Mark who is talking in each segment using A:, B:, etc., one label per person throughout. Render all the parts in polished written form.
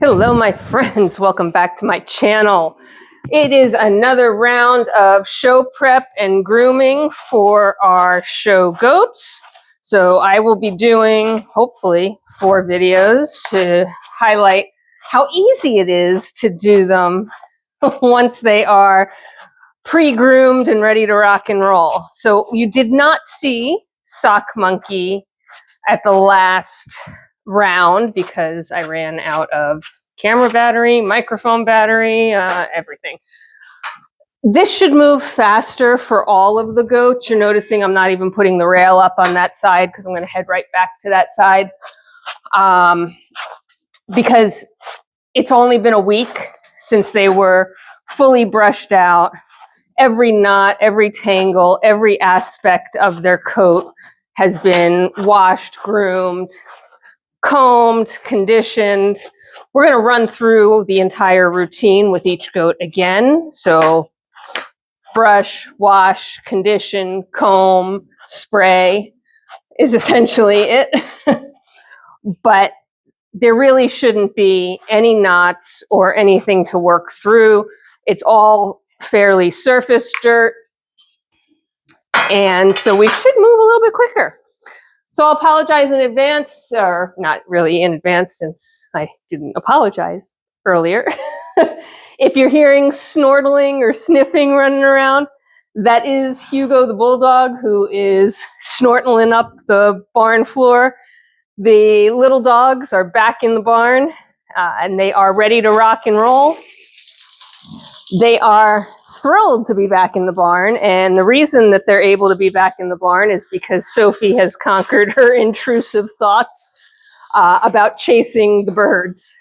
A: Hello, my friends. Welcome back to my channel. It is another round of show prep and grooming for our show goats. So I will be doing, hopefully, 4 videos to highlight how easy it is to do them once they are pre-groomed and ready to rock and roll. So you did not see Sock Monkey at the last round because I ran out of camera battery, microphone battery, everything. This should move faster for all of the goats. You're noticing I'm not even putting the rail up on that side because I'm going to head right back to that side because it's only been a week since they were fully brushed out. Every knot, every tangle, every aspect of their coat has been washed, groomed, combed, conditioned. We're going to run through the entire routine with each goat again. So brush, wash, condition, comb, spray is essentially it. But there really shouldn't be any knots or anything to work through. It's all fairly surface dirt. And so we should move a little bit quicker. So I'll apologize in advance, or not really in advance since I didn't apologize earlier. If you're hearing snortling or sniffing running around, that is Hugo the Bulldog, who is snortling up the barn floor. The little dogs are back in the barn and they are ready to rock and roll. They are thrilled to be back in the barn, and the reason that they're able to be back in the barn is because Sophie has conquered her intrusive thoughts about chasing the birds.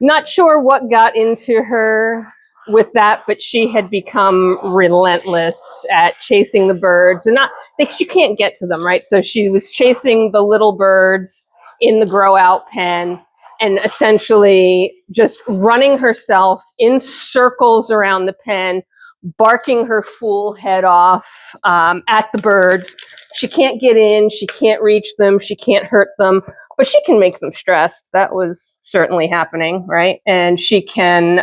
A: Not sure what got into her with that, but she had become relentless at chasing the birds, and not like she can't get to them, right? So she was chasing the little birds in the grow out pen and essentially just running herself in circles around the pen, barking her fool head off at the birds. She can't get in, she can't reach them, she can't hurt them, but she can make them stressed. That was certainly happening, right? And she can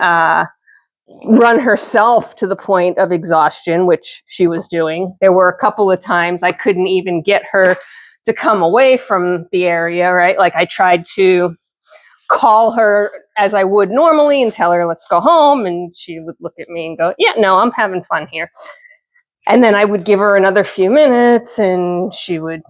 A: run herself to the point of exhaustion, which she was doing. There were a couple of times I couldn't even get her to come away from the area, right? Like I tried to call her as I would normally and tell her, let's go home. And she would look at me and go, yeah, no, I'm having fun here. And then I would give her another few minutes and she would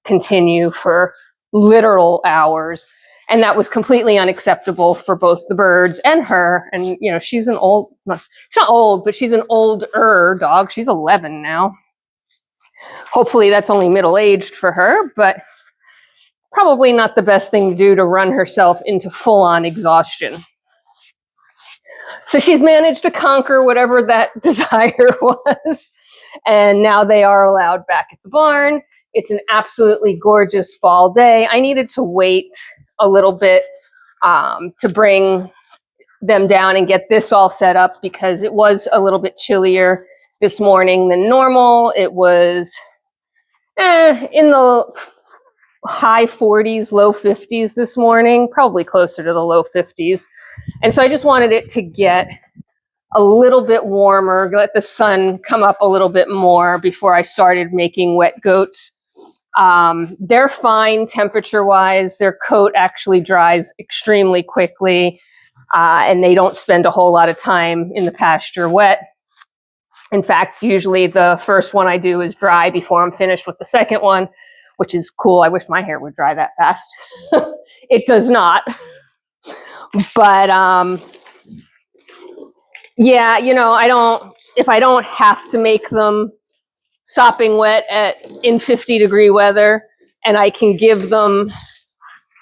A: continue for literal hours. And that was completely unacceptable for both the birds and her. And, you know, she's an old, she's not old, but she's an older dog. She's 11 now. Hopefully that's only middle-aged for her, but probably not the best thing to do to run herself into full-on exhaustion. So she's managed to conquer whatever that desire was, and now they are allowed back at the barn. It's an absolutely gorgeous fall day. I needed to wait a little bit to bring them down and get this all set up because it was a little bit chillier this morning than normal. It was in the high 40s, low 50s this morning, probably closer to the low 50s. And so I just wanted it to get a little bit warmer, let the sun come up a little bit more before I started making wet goats. They're fine temperature-wise. Their coat actually dries extremely quickly, and they don't spend a whole lot of time in the pasture wet. In fact, usually the first one I do is dry before I'm finished with the second one, which is cool. I wish my hair would dry that fast. It does not. But yeah, you know, if I don't have to make them sopping wet in 50-degree weather, and I can give them,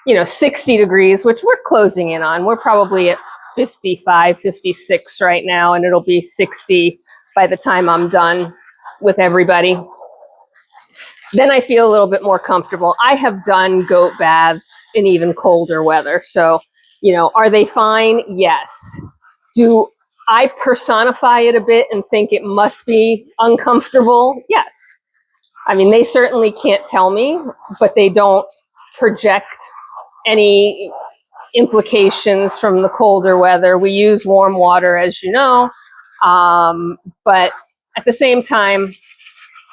A: you know, 60 degrees, which we're closing in on. We're probably at 55, 56 right now, and it'll be 60 by the time I'm done with everybody. Then I feel a little bit more comfortable. I have done goat baths in even colder weather. So, you know, are they fine? Yes. Do I personify it a bit and think it must be uncomfortable? Yes. I mean, they certainly can't tell me, but they don't project any implications from the colder weather. We use warm water, as you know, but at the same time,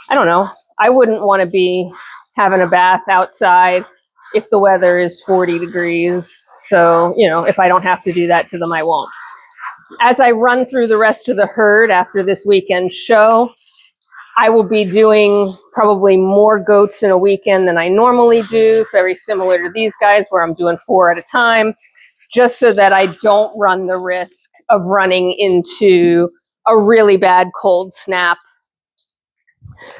A: I don't know, I wouldn't want to be having a bath outside if the weather is 40 degrees. So, you know, if I don't have to do that to them, I won't. As I run through the rest of the herd after this weekend show, I will be doing probably more goats in a weekend than I normally do, very similar to these guys where I'm doing 4 at a time, just so that I don't run the risk of running into a really bad cold snap.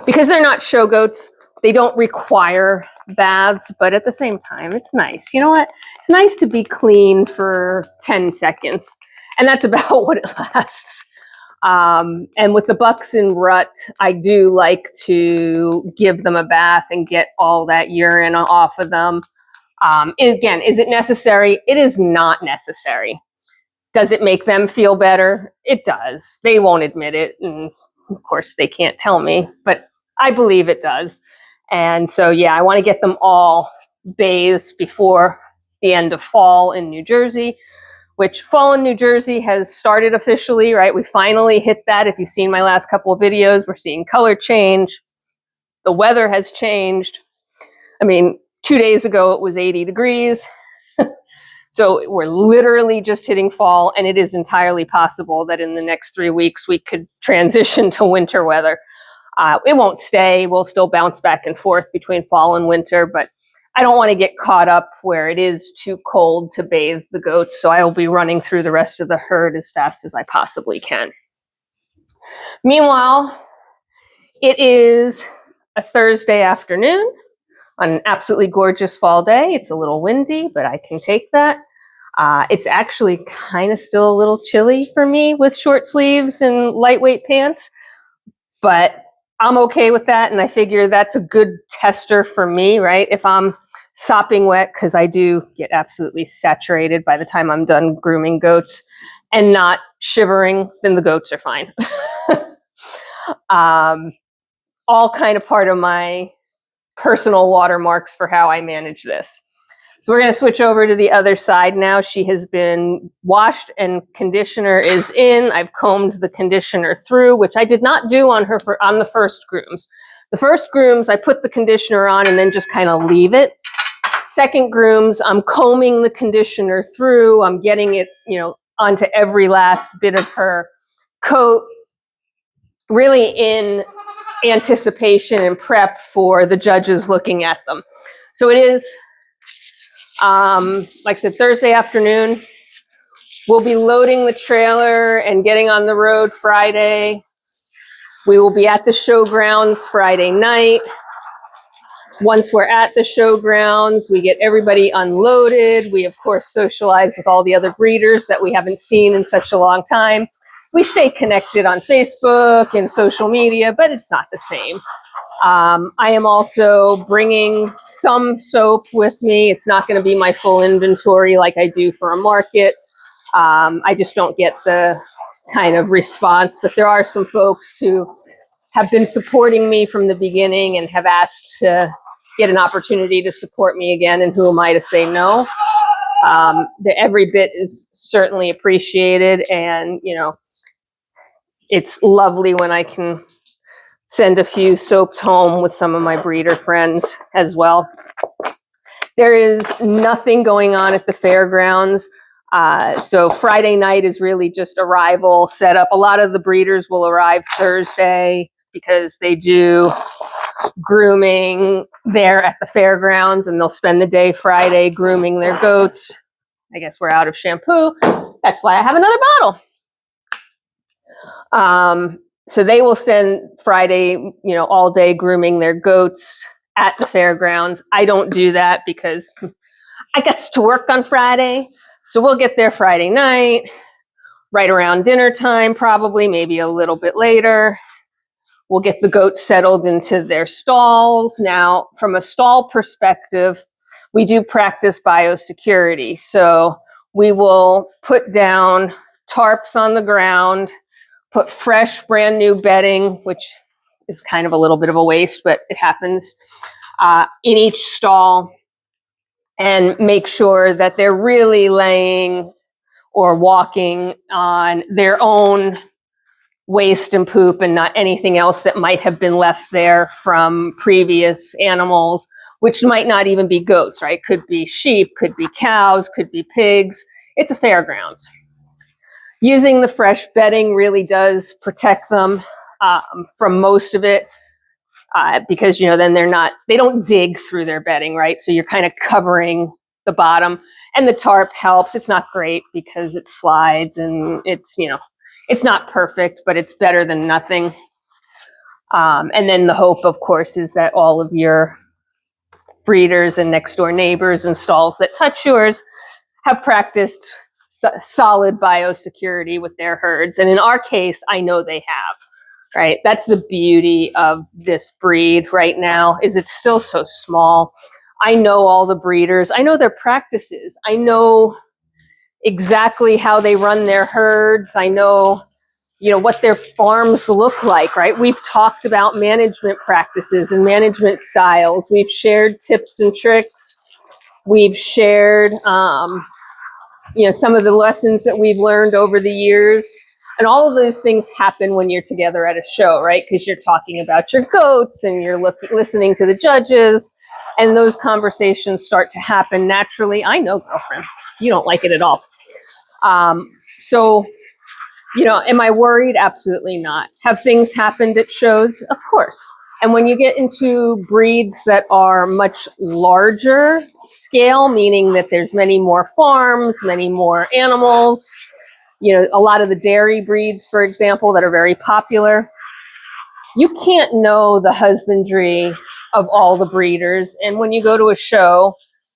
A: Because they're not show goats, they don't require baths, but at the same time, it's nice. You know what? It's nice to be clean for 10 seconds, and that's about what it lasts. And with the bucks in rut, I do like to give them a bath and get all that urine off of them. Again, is it necessary? It is not necessary. Does it make them feel better? It does. They won't admit it, and of course they can't tell me, but I believe it does. And so, yeah, I want to get them all bathed before the end of fall in New Jersey, which fall in New Jersey has started officially, right? We finally hit that. If you've seen my last couple of videos, we're seeing color change. The weather has changed. I mean, 2 days ago, it was 80 degrees. So we're literally just hitting fall, and it is entirely possible that in the next 3 weeks, we could transition to winter weather. It won't stay. We'll still bounce back and forth between fall and winter, but I don't want to get caught up where it is too cold to bathe the goats, so I will be running through the rest of the herd as fast as I possibly can. Meanwhile, it is a Thursday afternoon on an absolutely gorgeous fall day. It's a little windy, but I can take that. It's actually kind of still a little chilly for me with short sleeves and lightweight pants, but I'm okay with that, and I figure that's a good tester for me, right? If I'm sopping wet, because I do get absolutely saturated by the time I'm done grooming goats, and not shivering, then the goats are fine. All kind of part of my personal watermarks for how I manage this. So we're going to switch over to the other side now. She has been washed and conditioner is in. I've combed the conditioner through, which I did not do on her on the first grooms. The first grooms, I put the conditioner on and then just kind of leave it. Second grooms, I'm combing the conditioner through. I'm getting it, you know, onto every last bit of her coat, really in anticipation and prep for the judges looking at them. So it is, like I said, Thursday afternoon. We'll be loading the trailer and getting on the road Friday. We will be at the showgrounds Friday night. Once we're at the showgrounds, we get everybody unloaded. We, of course, socialize with all the other breeders that we haven't seen in such a long time. We stay connected on Facebook and social media, but it's not the same. I am also bringing some soap with me. It's not going to be my full inventory like I do for a market. I just don't get the kind of response, but there are some folks who have been supporting me from the beginning and have asked to get an opportunity to support me again, and who am I to say no? Every bit is certainly appreciated, and, you know, it's lovely when I can send a few soaps home with some of my breeder friends as well. There is nothing going on at the fairgrounds. So Friday night is really just arrival setup. A lot of the breeders will arrive Thursday because they do grooming there at the fairgrounds, and they'll spend the day Friday grooming their goats. I guess we're out of shampoo. That's why I have another bottle. So they will spend Friday, you know, all day grooming their goats at the fairgrounds. I don't do that because I get to work on Friday. So we'll get there Friday night, right around dinner time, probably, maybe a little bit later. We'll get the goats settled into their stalls. Now, from a stall perspective, we do practice biosecurity. So we will put down tarps on the ground, put fresh, brand new bedding, which is kind of a little bit of a waste, but it happens, in each stall. and make sure that they're really laying or walking on their own waste and poop and not anything else that might have been left there from previous animals, which might not even be goats, right? Could be sheep, could be cows, could be pigs. It's a fairgrounds. Using the fresh bedding really does protect them from most of it because, then they don't dig through their bedding, right? So you're kind of covering the bottom, and the tarp helps. It's not great because it slides and it's not perfect, but it's better than nothing. And then the hope, of course, is that all of your breeders and next door neighbors and stalls that touch yours have practiced solid biosecurity with their herds. And in our case, I know they have, right? That's the beauty of this breed right now, is it's still so small. I know all the breeders. I know their practices. I know exactly how they run their herds. I know, what their farms look like, right? We've talked about management practices and management styles. We've shared tips and tricks. We've shared, some of the lessons that we've learned over the years. And all of those things happen when you're together at a show, right? Because you're talking about your goats and you're listening to the judges, and those conversations start to happen naturally. I know, girlfriend, you don't like it at all. So, am I worried? Absolutely not. Have things happened at shows? Of course. And when you get into breeds that are much larger scale, meaning that there's many more farms, many more animals, a lot of the dairy breeds, for example, that are very popular, you can't know the husbandry of all the breeders. And when you go to a show,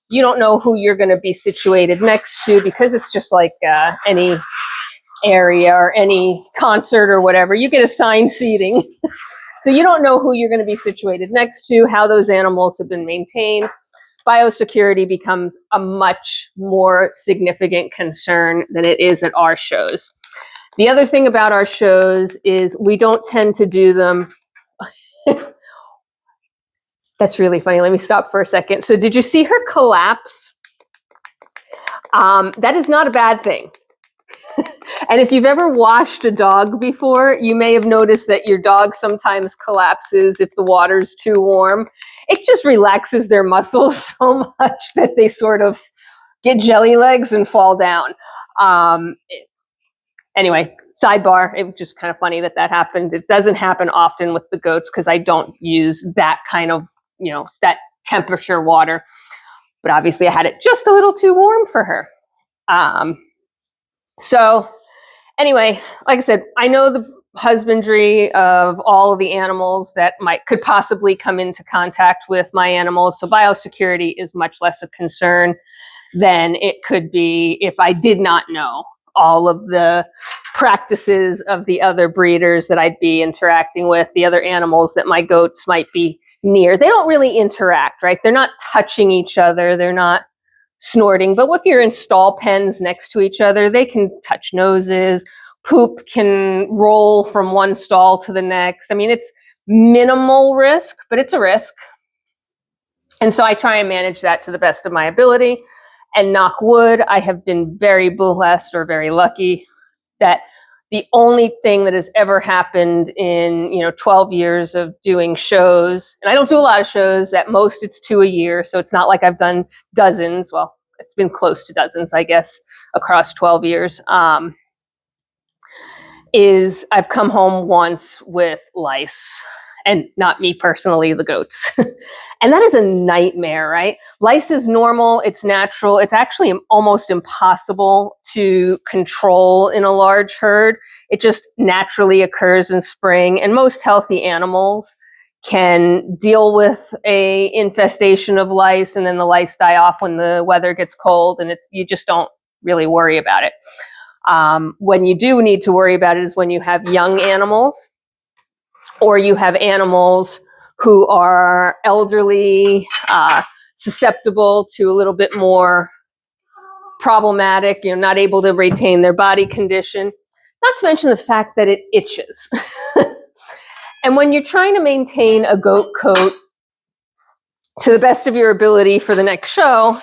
A: you don't know who you're going to be situated next to, because it's just like any area or any concert or whatever. You get assigned seating. So you don't know who you're going to be situated next to, how those animals have been maintained. Biosecurity becomes a much more significant concern than it is at our shows. The other thing about our shows is we don't tend to do them. That's really funny. Let me stop for a second. So did you see her collapse? That is not a bad thing. And if you've ever washed a dog before, you may have noticed that your dog sometimes collapses if the water's too warm. It just relaxes their muscles so much that they sort of get jelly legs and fall down. Anyway, sidebar, it was just kind of funny that happened. It doesn't happen often with the goats because I don't use that kind of, that temperature water. But obviously I had it just a little too warm for her. So anyway, like I said, I know the husbandry of all of the animals that could possibly come into contact with my animals. So biosecurity is much less a concern than it could be if I did not know all of the practices of the other breeders that I'd be interacting with, the other animals that my goats might be near. They don't really interact, right? They're not touching each other. They're not snorting. But if you're in stall pens next to each other, they can touch noses. Poop can roll from one stall to the next. I mean, it's minimal risk, but it's a risk. And so I try and manage that to the best of my ability. And knock wood, I have been very blessed or very lucky that the only thing that has ever happened in 12 years of doing shows, and I don't do a lot of shows, at most it's 2 a year, so it's not like I've done dozens. Well, it's been close to dozens, I guess, across 12 years, is I've come home once with lice. And not me personally, the goats. And that is a nightmare, right? Lice is normal, it's natural. It's actually almost impossible to control in a large herd. It just naturally occurs in spring. And most healthy animals can deal with a infestation of lice, and then the lice die off when the weather gets cold, and you just don't really worry about it. When you do need to worry about it is when you have young animals, or you have animals who are elderly, susceptible to a little bit more problematic, not able to retain their body condition, not to mention the fact that it itches. And when you're trying to maintain a goat coat to the best of your ability for the next show,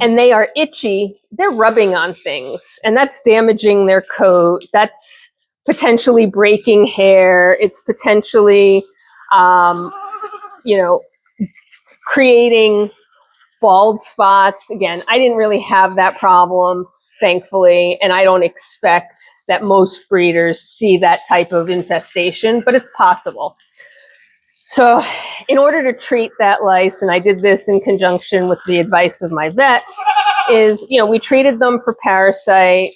A: and they are itchy, they're rubbing on things, and that's damaging their coat. That's potentially breaking hair. It's potentially, you know, creating bald spots. Again, I didn't really have that problem, thankfully, and I don't expect that most breeders see that type of infestation, but it's possible. So in order to treat that lice, and I did this in conjunction with the advice of my vet, is, we treated them for parasite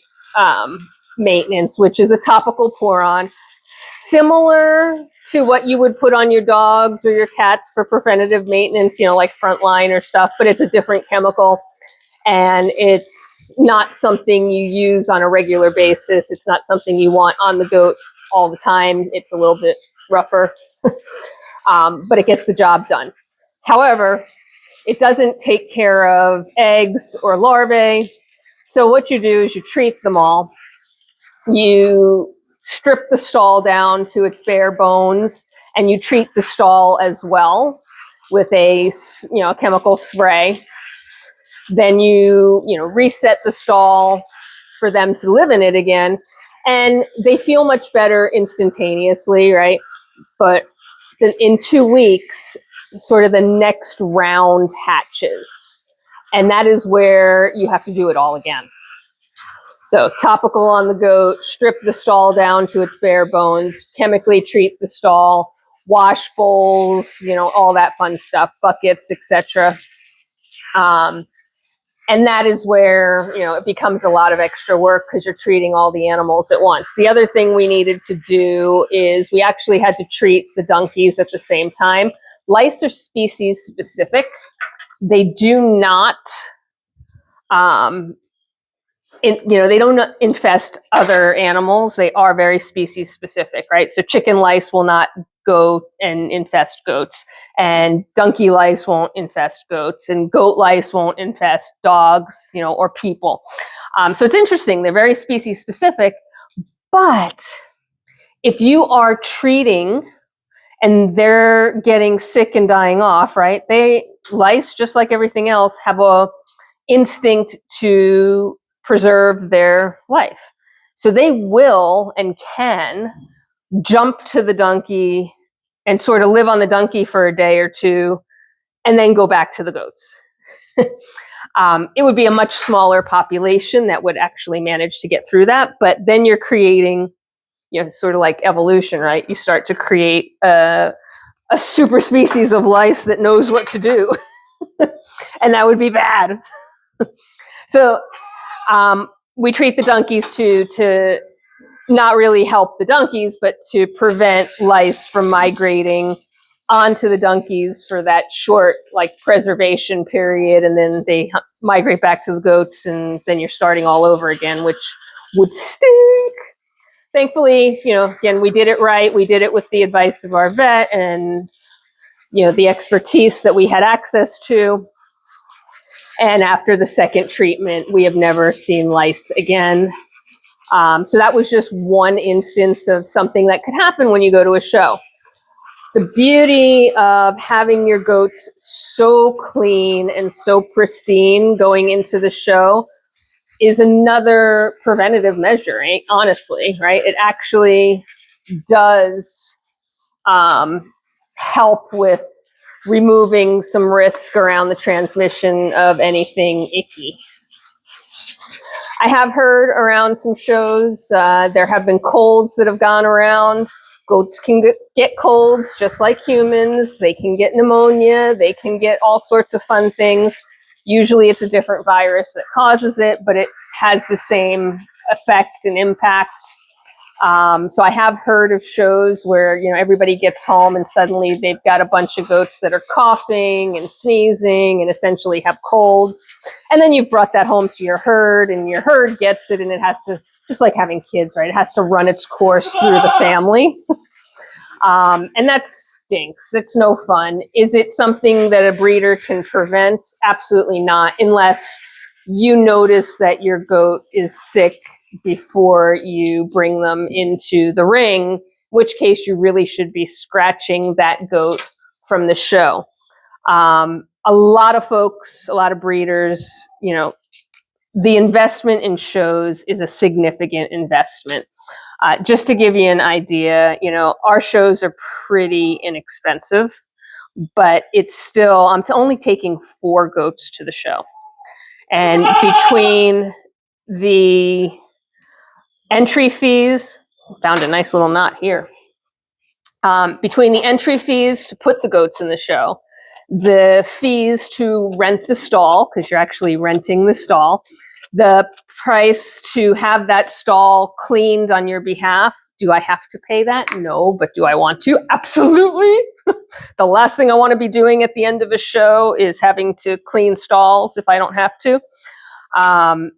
A: maintenance, which is a topical pour-on, similar to what you would put on your dogs or your cats for preventative maintenance, like Frontline or stuff, but it's a different chemical. And it's not something you use on a regular basis. It's not something you want on the goat all the time. It's a little bit rougher, but it gets the job done. However, it doesn't take care of eggs or larvae. So what you do is you treat them all. You strip the stall down to its bare bones, and you treat the stall as well with a chemical spray. Then you reset the stall for them to live in it again, and they feel much better instantaneously, right? But in 2 weeks, sort of the next round hatches, and that is where you have to do it all again. So topical on the goat, strip the stall down to its bare bones, chemically treat the stall, wash bowls, all that fun stuff, buckets, etc. And that is where, it becomes a lot of extra work because you're treating all the animals at once. The other thing we needed to do is we actually had to treat the donkeys at the same time. Lice are species specific. They do not, they don't infest other animals. They are very species specific, right? So chicken lice will not go and infest goats, and donkey lice won't infest goats, and goat lice won't infest dogs, or people. So it's interesting. They're very species specific, but if you are treating and they're getting sick and dying off, right? Lice, just like everything else, have a instinct to preserve their life. So they will and can jump to the donkey and sort of live on the donkey for a day or two and then go back to the goats. It would be a much smaller population that would actually manage to get through that, but then you're creating, sort of like evolution, right? You start to create a super species of lice that knows what to do, and that would be bad. So we treat the donkeys to not really help the donkeys, but to prevent lice from migrating onto the donkeys for that short preservation period, and then they migrate back to the goats, and then you're starting all over again, which would stink. Thankfully, again, we did it right. We did it with the advice of our vet and the expertise that we had access to. And after the second treatment, we have never seen lice again. So that was just one instance of something that could happen when you go to a show. The beauty of having your goats so clean and so pristine going into the show is another preventative measure, honestly, right? It actually does help with removing some risk around the transmission of anything icky. I have heard around some shows, there have been colds that have gone around. Goats can get colds just like humans. They can get pneumonia. They can get all sorts of fun things. Usually it's a different virus that causes it, but it has the same effect and impact. So I have heard of shows where, everybody gets home and suddenly they've got a bunch of goats that are coughing and sneezing and essentially have colds. And then you've brought that home to your herd, and your herd gets it, and it has to, just like having kids, right? It has to run its course through the family. And that stinks. It's no fun. Is it something that a breeder can prevent? Absolutely not, unless you notice that your goat is sick before you bring them into the ring, in which case you really should be scratching that goat from the show. a lot of folks, a lot of breeders, you know, the investment in shows is a significant investment. Just to give you an idea, you know, our shows are pretty inexpensive, but it's still, I'm only taking 4 goats to the show. And between the entry fees, found a nice little knot here. Between the entry fees to put the goats in the show, the fees to rent the stall, because you're actually renting the stall, the price to have that stall cleaned on your behalf. Do I have to pay that? No, but do I want to? Absolutely. The last thing I want to be doing at the end of a show is having to clean stalls if I don't have to.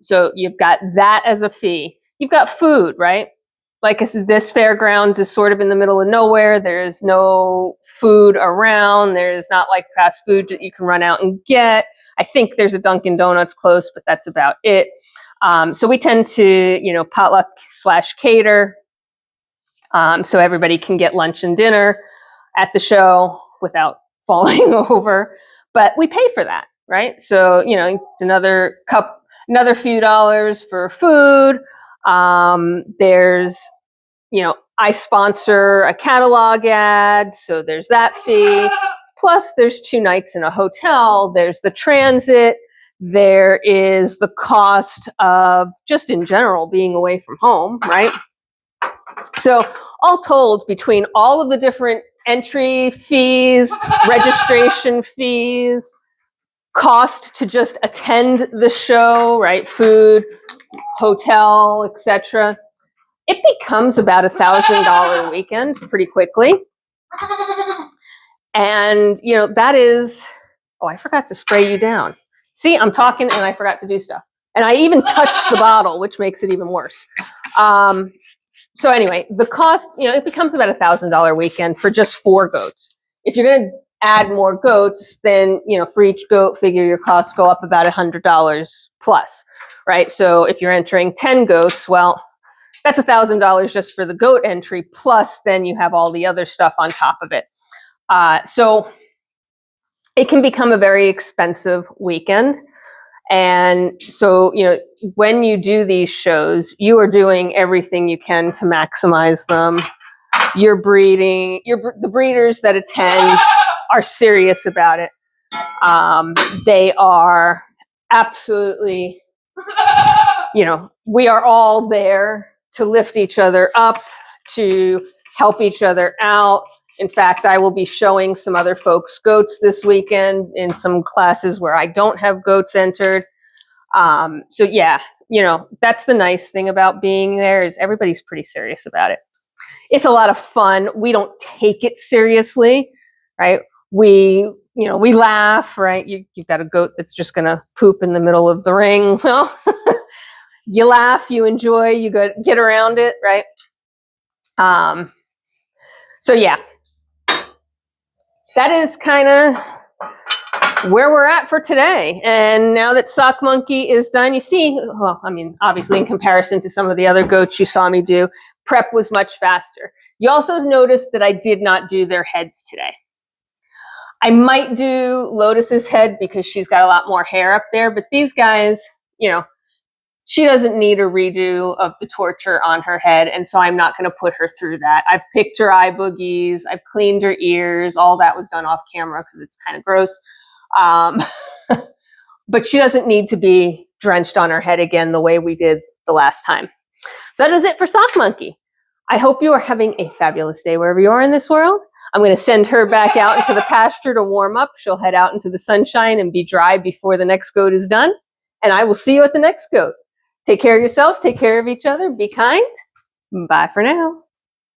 A: So you've got that as a fee. You've got food, right? Like I said, this fairgrounds is sort of in the middle of nowhere. There's no food around. There's not like fast food that you can run out and get. I think there's a Dunkin' Donuts close, but that's about it. So we tend to, you know, potluck / cater. So everybody can get lunch and dinner at the show without falling over. But we pay for that, right? So, you know, it's another few dollars for food. There's, you know, I sponsor a catalog ad, so there's that fee. Plus there's 2 nights in a hotel. There's the transit. There is the cost of just in general being away from home, right? So all told, between all of the different entry fees, registration fees, cost to just attend the show, right? Food, hotel, etc. It becomes about $1,000 weekend pretty quickly. And, you know, that is, oh, I forgot to spray you down. See, I'm talking and I forgot to do stuff. And I even touched the bottle, which makes it even worse. So anyway, the cost, you know, it becomes about $1,000 weekend for just 4 goats. If you're going to add more goats, then, you know, for each goat, figure your costs go up about $100 plus, right? So if you're entering 10 goats, well, that's $1,000 just for the goat entry, plus then you have all the other stuff on top of it. So it can become a very expensive weekend. And so, you know, when you do these shows, you are doing everything you can to maximize them. You're breeding, the breeders that attend are serious about it. They are absolutely, you know, we are all there to lift each other up, to help each other out. In fact, I will be showing some other folks goats this weekend in some classes where I don't have goats entered. So yeah, you know, that's the nice thing about being there is everybody's pretty serious about it. It's a lot of fun. We don't take it seriously, right? We laugh, right? You've got a goat that's just going to poop in the middle of the ring. Well, you laugh, you enjoy, you get around it, right? So yeah, that is kind of where we're at for today. And now that Sock Monkey is done, you see, well, I mean, obviously in comparison to some of the other goats you saw me do, prep was much faster. You also noticed that I did not do their heads today. I might do Lotus's head because she's got a lot more hair up there, but these guys, you know, she doesn't need a redo of the torture on her head, and so I'm not going to put her through that. I've picked her eye boogies, I've cleaned her ears, all that was done off camera because it's kind of gross. But she doesn't need to be drenched on her head again the way we did the last time. So that is it for Sock Monkey. I hope you are having a fabulous day wherever you are in this world. I'm going to send her back out into the pasture to warm up. She'll head out into the sunshine and be dry before the next goat is done. And I will see you at the next goat. Take care of yourselves. Take care of each other. Be kind. Bye for now.